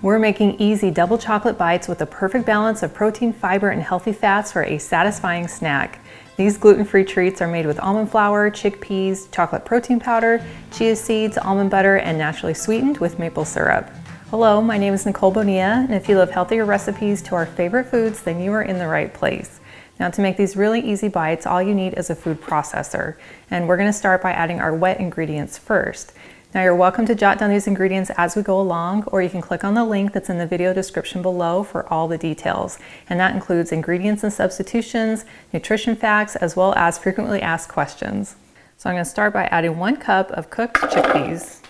We're making easy double chocolate bites with the perfect balance of protein, fiber, and healthy fats for a satisfying snack. These gluten-free treats are made with almond flour, chickpeas, chocolate protein powder, chia seeds, almond butter, and naturally sweetened with maple syrup. Hello, my name is Nicole Bonilla, and if you love healthier recipes to our favorite foods, then you are in the right place. Now, to make these really easy bites, all you need is a food processor, and we're going to start by adding our wet ingredients first. Now, you're welcome to jot down these ingredients as we go along, or you can click on the link that's in the video description below for all the details. And that includes ingredients and substitutions, nutrition facts, as well as frequently asked questions. So I'm going to start by adding 1 cup of cooked chickpeas.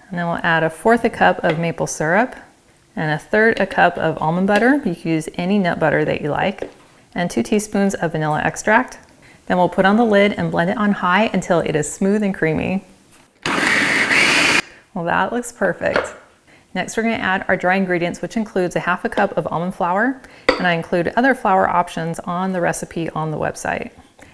And then we'll add 1/4 cup of maple syrup and 1/3 cup of almond butter. You can use any nut butter that you like. And 2 teaspoons of vanilla extract. Then we'll put on the lid and blend it on high until it is smooth and creamy. Well, that looks perfect. Next, we're going to add our dry ingredients, which includes 1/2 cup of almond flour, and I include other flour options on the recipe on the website.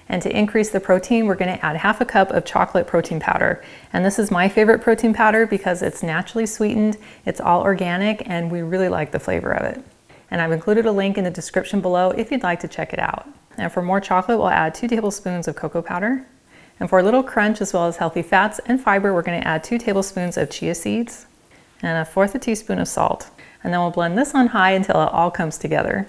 And to increase the protein, we're going to add 1/2 cup of chocolate protein powder. And this is my favorite protein powder because it's naturally sweetened, it's all organic, and we really like the flavor of it. And I've included a link in the description below if you'd like to check it out. And for more chocolate, we'll add 2 tablespoons of cocoa powder. And for a little crunch as well as healthy fats and fiber, we're going to add 2 tablespoons of chia seeds and 1/4 teaspoon of salt. And then we'll blend this on high until it all comes together.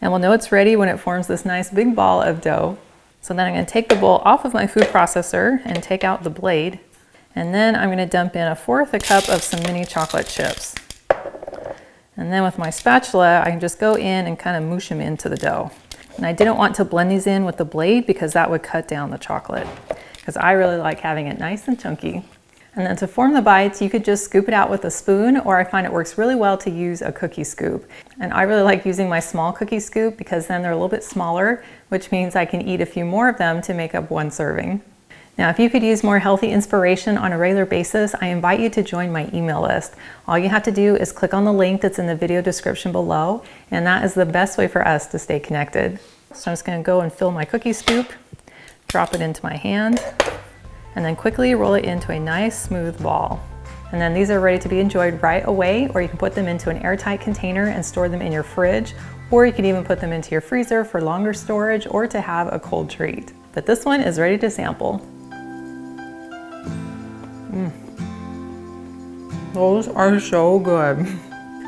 And we'll know it's ready when it forms this nice big ball of dough. So then I'm going to take the bowl off of my food processor and take out the blade. And then I'm going to dump in 1/4 cup of some mini chocolate chips. And then with my spatula, I can just go in and kind of moosh them into the dough. And I didn't want to blend these in with the blade because that would cut down the chocolate, because I really like having it nice and chunky. And then to form the bites, you could just scoop it out with a spoon, or I find it works really well to use a cookie scoop. And I really like using my small cookie scoop because then they're a little bit smaller, which means I can eat a few more of them to make up 1 serving. Now, if you could use more healthy inspiration on a regular basis, I invite you to join my email list. All you have to do is click on the link that's in the video description below, and that is the best way for us to stay connected. So I'm just going to go and fill my cookie scoop, drop it into my hand, and then quickly roll it into a nice smooth ball. And then these are ready to be enjoyed right away, or you can put them into an airtight container and store them in your fridge, or you can even put them into your freezer for longer storage or to have a cold treat. But this one is ready to sample. Those are so good.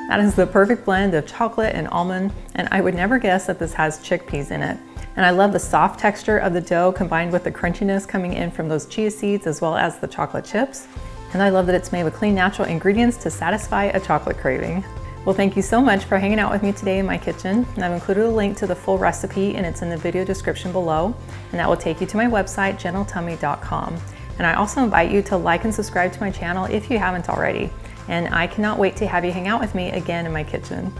That is the perfect blend of chocolate and almond, and I would never guess that this has chickpeas in it. And I love the soft texture of the dough combined with the crunchiness coming in from those chia seeds as well as the chocolate chips. And I love that it's made with clean, natural ingredients to satisfy a chocolate craving. Well, thank you so much for hanging out with me today in my kitchen. And I've included a link to the full recipe, and it's in the video description below. And that will take you to my website, gentletummy.com. And I also invite you to like and subscribe to my channel if you haven't already. And I cannot wait to have you hang out with me again in my kitchen.